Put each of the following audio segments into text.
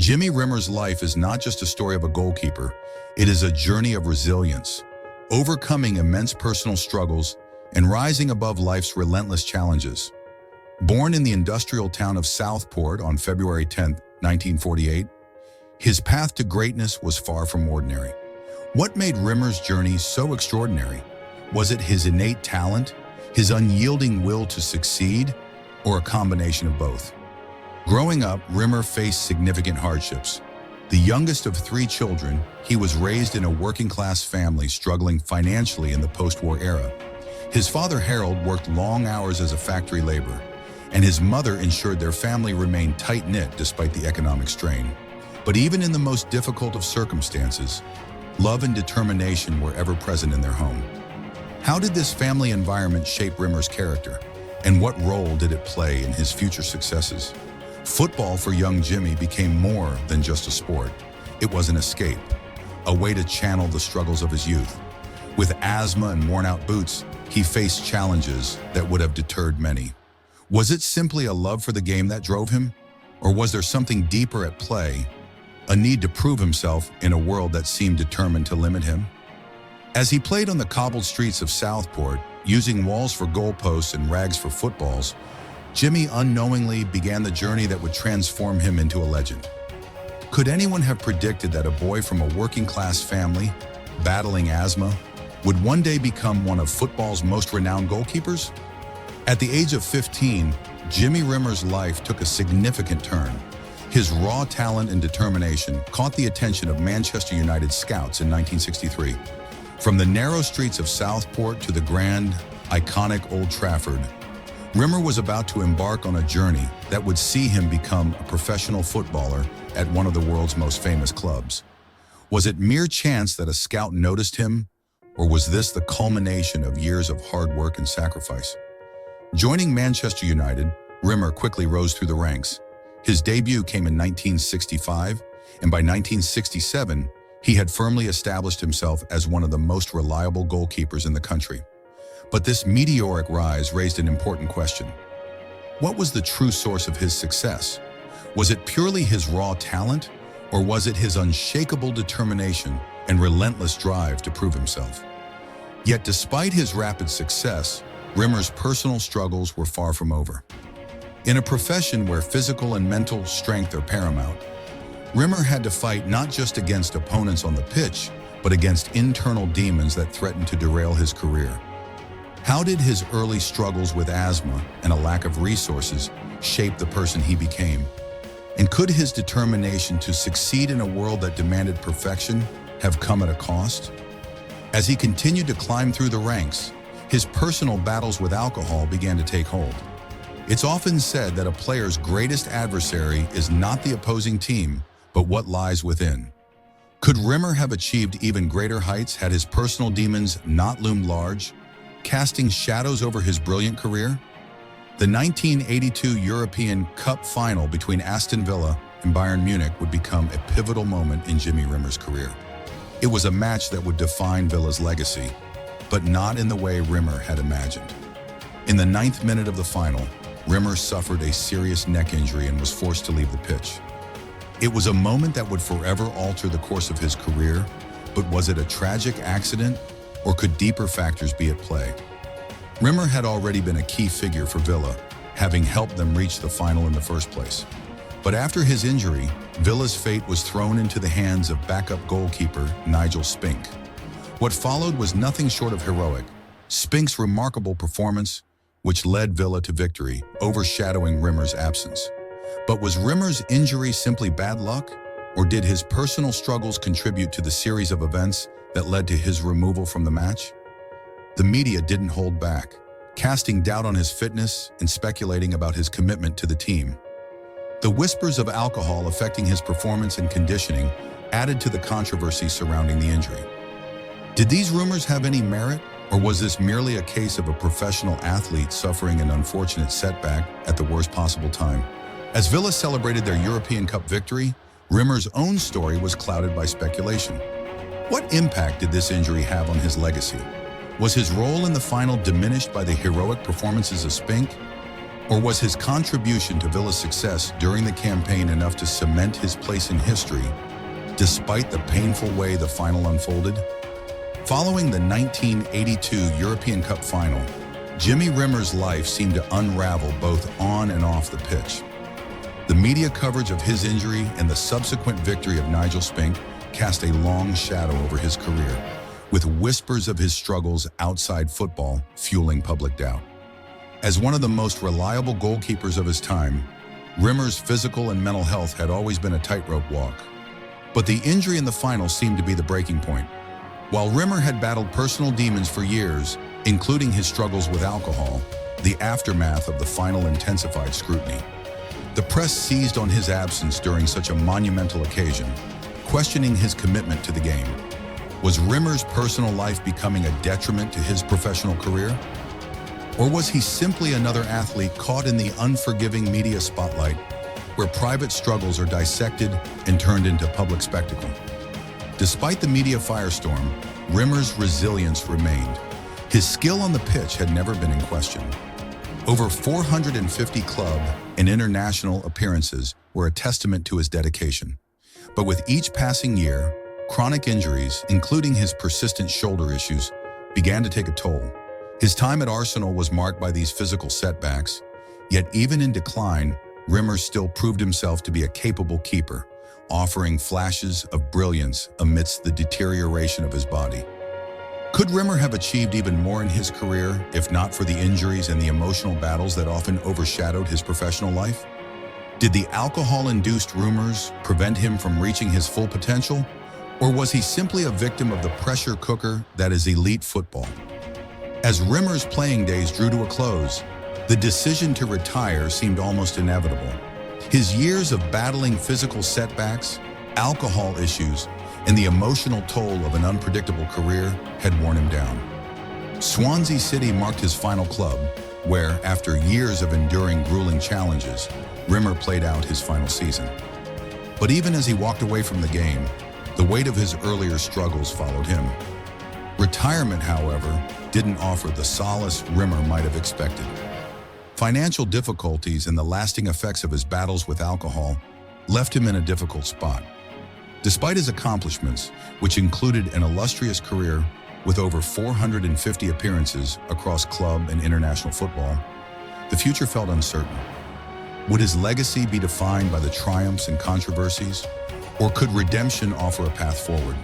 Jimmy Rimmer's life is not just a story of a goalkeeper, it is a journey of resilience, overcoming immense personal struggles and rising above life's relentless challenges. Born in the industrial town of Southport on February 10, 1948, his path to greatness was far from ordinary. What made Rimmer's journey so extraordinary? Was it his innate talent, his unyielding will to succeed, or a combination of both? Growing up, Rimmer faced significant hardships. The youngest of 3 children, he was raised in a working-class family struggling financially in the post-war era. His father, Harold, worked long hours as a factory laborer, and his mother ensured their family remained tight-knit despite the economic strain. But even in the most difficult of circumstances, love and determination were ever present in their home. How did this family environment shape Rimmer's character, and what role did it play in his future successes? Football for young Jimmy became more than just a sport. It was an escape, a way to channel the struggles of his youth. With asthma and worn-out boots, he faced challenges that would have deterred many. Was it simply a love for the game that drove him? Or was there something deeper at play, a need to prove himself in a world that seemed determined to limit him? As he played on the cobbled streets of Southport, using walls for goalposts and rags for footballs, Jimmy unknowingly began the journey that would transform him into a legend. Could anyone have predicted that a boy from a working-class family, battling asthma, would one day become one of football's most renowned goalkeepers? At the age of 15, Jimmy Rimmer's life took a significant turn. His raw talent and determination caught the attention of Manchester United scouts in 1963. From the narrow streets of Southport to the grand, iconic Old Trafford, Rimmer was about to embark on a journey that would see him become a professional footballer at one of the world's most famous clubs. Was it mere chance that a scout noticed him, or was this the culmination of years of hard work and sacrifice? Joining Manchester United, Rimmer quickly rose through the ranks. His debut came in 1965, and by 1967, he had firmly established himself as one of the most reliable goalkeepers in the country. But this meteoric rise raised an important question. What was the true source of his success? Was it purely his raw talent, or was it his unshakable determination and relentless drive to prove himself? Yet despite his rapid success, Rimmer's personal struggles were far from over. In a profession where physical and mental strength are paramount, Rimmer had to fight not just against opponents on the pitch, but against internal demons that threatened to derail his career. How did his early struggles with asthma and a lack of resources shape the person he became? And could his determination to succeed in a world that demanded perfection have come at a cost? As he continued to climb through the ranks, his personal battles with alcohol began to take hold. It's often said that a player's greatest adversary is not the opposing team, but what lies within. Could Rimmer have achieved even greater heights had his personal demons not loomed large, casting shadows over his brilliant career? The 1982 European Cup final between Aston Villa and Bayern Munich would become a pivotal moment in Jimmy Rimmer's career. It was a match that would define Villa's legacy, but not in the way Rimmer had imagined. In the 9th minute of the final, Rimmer suffered a serious neck injury and was forced to leave the pitch. It was a moment that would forever alter the course of his career, but was it a tragic accident, or could deeper factors be at play? Rimmer had already been a key figure for Villa, having helped them reach the final in the first place. But after his injury, Villa's fate was thrown into the hands of backup goalkeeper Nigel Spink. What followed was nothing short of heroic. Spink's remarkable performance, which led Villa to victory, overshadowing Rimmer's absence. But was Rimmer's injury simply bad luck, or did his personal struggles contribute to the series of events that led to his removal from the match? The media didn't hold back, casting doubt on his fitness and speculating about his commitment to the team. The whispers of alcohol affecting his performance and conditioning added to the controversy surrounding the injury. Did these rumors have any merit, or was this merely a case of a professional athlete suffering an unfortunate setback at the worst possible time? As Villa celebrated their European Cup victory, Rimmer's own story was clouded by speculation. What impact did this injury have on his legacy? Was his role in the final diminished by the heroic performances of Spink? Or was his contribution to Villa's success during the campaign enough to cement his place in history, despite the painful way the final unfolded? Following the 1982 European Cup final, Jimmy Rimmer's life seemed to unravel both on and off the pitch. The media coverage of his injury and the subsequent victory of Nigel Spink cast a long shadow over his career, with whispers of his struggles outside football fueling public doubt. As one of the most reliable goalkeepers of his time, Rimmer's physical and mental health had always been a tightrope walk. But the injury in the final seemed to be the breaking point. While Rimmer had battled personal demons for years, including his struggles with alcohol, the aftermath of the final intensified scrutiny. The press seized on his absence during such a monumental occasion, questioning his commitment to the game. Was Rimmer's personal life becoming a detriment to his professional career? Or was he simply another athlete caught in the unforgiving media spotlight, where private struggles are dissected and turned into public spectacle? Despite the media firestorm, Rimmer's resilience remained. His skill on the pitch had never been in question. Over 450 club and international appearances were a testament to his dedication. But with each passing year, chronic injuries, including his persistent shoulder issues, began to take a toll. His time at Arsenal was marked by these physical setbacks, yet even in decline, Rimmer still proved himself to be a capable keeper, offering flashes of brilliance amidst the deterioration of his body. Could Rimmer have achieved even more in his career if not for the injuries and the emotional battles that often overshadowed his professional life? Did the alcohol-induced rumors prevent him from reaching his full potential? Or was he simply a victim of the pressure cooker that is elite football? As Rimmer's playing days drew to a close, the decision to retire seemed almost inevitable. His years of battling physical setbacks, alcohol issues, and the emotional toll of an unpredictable career had worn him down. Swansea City marked his final club, where, after years of enduring grueling challenges, Rimmer played out his final season. But even as he walked away from the game, the weight of his earlier struggles followed him. Retirement, however, didn't offer the solace Rimmer might have expected. Financial difficulties and the lasting effects of his battles with alcohol left him in a difficult spot. Despite his accomplishments, which included an illustrious career with over 450 appearances across club and international football, the future felt uncertain. Would his legacy be defined by the triumphs and controversies, or could redemption offer a path forward?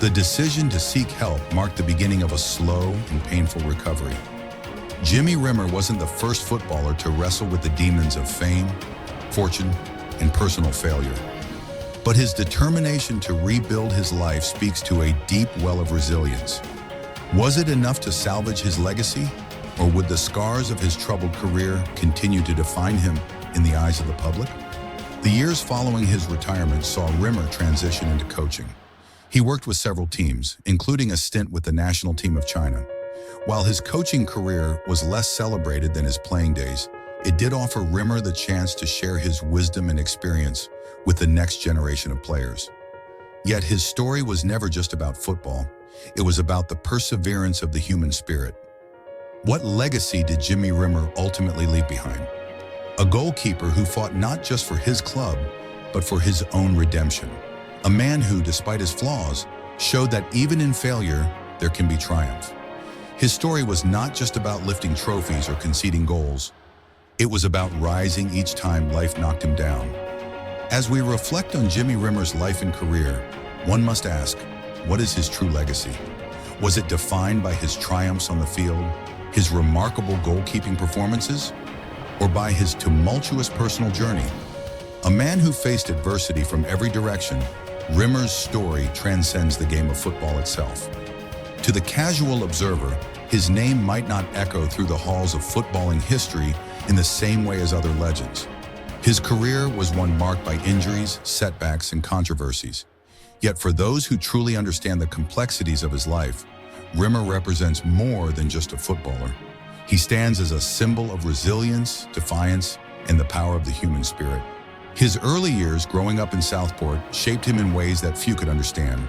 The decision to seek help marked the beginning of a slow and painful recovery. Jimmy Rimmer wasn't the first footballer to wrestle with the demons of fame, fortune, and personal failure. But his determination to rebuild his life speaks to a deep well of resilience. Was it enough to salvage his legacy, or would the scars of his troubled career continue to define him in the eyes of the public? The years following his retirement saw Rimmer transition into coaching. He worked with several teams, including a stint with the national team of China. While his coaching career was less celebrated than his playing days, it did offer Rimmer the chance to share his wisdom and experience with the next generation of players. Yet his story was never just about football. It was about the perseverance of the human spirit. What legacy did Jimmy Rimmer ultimately leave behind? A goalkeeper who fought not just for his club, but for his own redemption. A man who, despite his flaws, showed that even in failure, there can be triumph. His story was not just about lifting trophies or conceding goals. It was about rising each time life knocked him down. As we reflect on Jimmy Rimmer's life and career, one must ask, what is his true legacy? Was it defined by his triumphs on the field, his remarkable goalkeeping performances, or by his tumultuous personal journey? A man who faced adversity from every direction, Rimmer's story transcends the game of football itself. To the casual observer, his name might not echo through the halls of footballing history in the same way as other legends. His career was one marked by injuries, setbacks, and controversies. Yet for those who truly understand the complexities of his life, Rimmer represents more than just a footballer. He stands as a symbol of resilience, defiance, and the power of the human spirit. His early years growing up in Southport shaped him in ways that few could understand.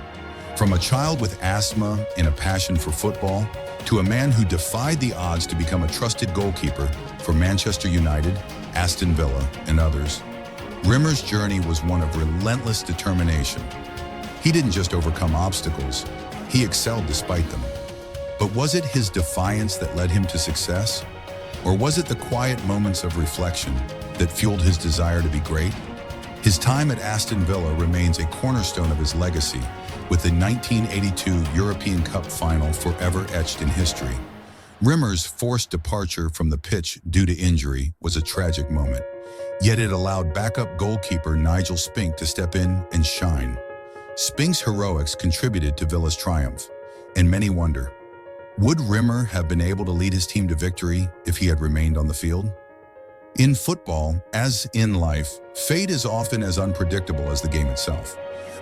From a child with asthma and a passion for football, to a man who defied the odds to become a trusted goalkeeper for Manchester United, Aston Villa, and others. Rimmer's journey was one of relentless determination. He didn't just overcome obstacles, he excelled despite them. But was it his defiance that led him to success? Or was it the quiet moments of reflection that fueled his desire to be great? His time at Aston Villa remains a cornerstone of his legacy, with the 1982 European Cup final forever etched in history. Rimmer's forced departure from the pitch due to injury was a tragic moment, yet it allowed backup goalkeeper Nigel Spink to step in and shine. Spink's heroics contributed to Villa's triumph, and many wonder, would Rimmer have been able to lead his team to victory if he had remained on the field? In football, as in life, fate is often as unpredictable as the game itself.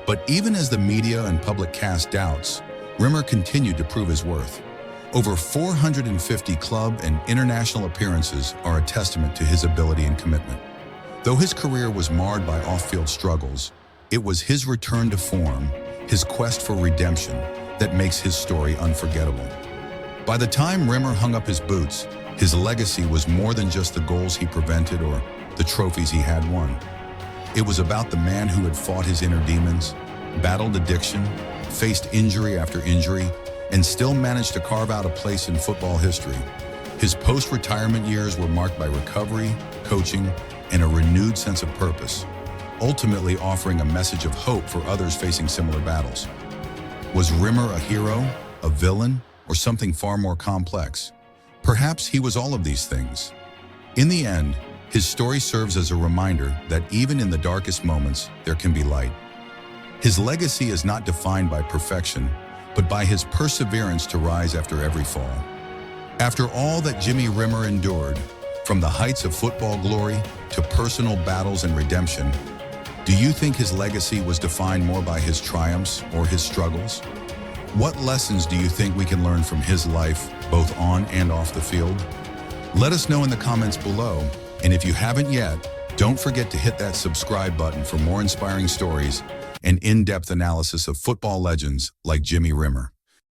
But even as the media and public cast doubts, Rimmer continued to prove his worth. Over 450 club and international appearances are a testament to his ability and commitment. Though his career was marred by off-field struggles, it was his return to form, his quest for redemption, that makes his story unforgettable. By the time Rimmer hung up his boots, his legacy was more than just the goals he prevented or the trophies he had won. It was about the man who had fought his inner demons, battled addiction, faced injury after injury, and still managed to carve out a place in football history. His post-retirement years were marked by recovery, coaching, and a renewed sense of purpose, ultimately offering a message of hope for others facing similar battles. Was Rimmer a hero, a villain, or something far more complex? Perhaps he was all of these things. In the end, his story serves as a reminder that even in the darkest moments, there can be light. His legacy is not defined by perfection, but by his perseverance to rise after every fall. After all that Jimmy Rimmer endured, from the heights of football glory to personal battles and redemption, do you think his legacy was defined more by his triumphs or his struggles? What lessons do you think we can learn from his life, both on and off the field? Let us know in the comments below, and if you haven't yet, don't forget to hit that subscribe button for more inspiring stories and in-depth analysis of football legends like Jimmy Rimmer.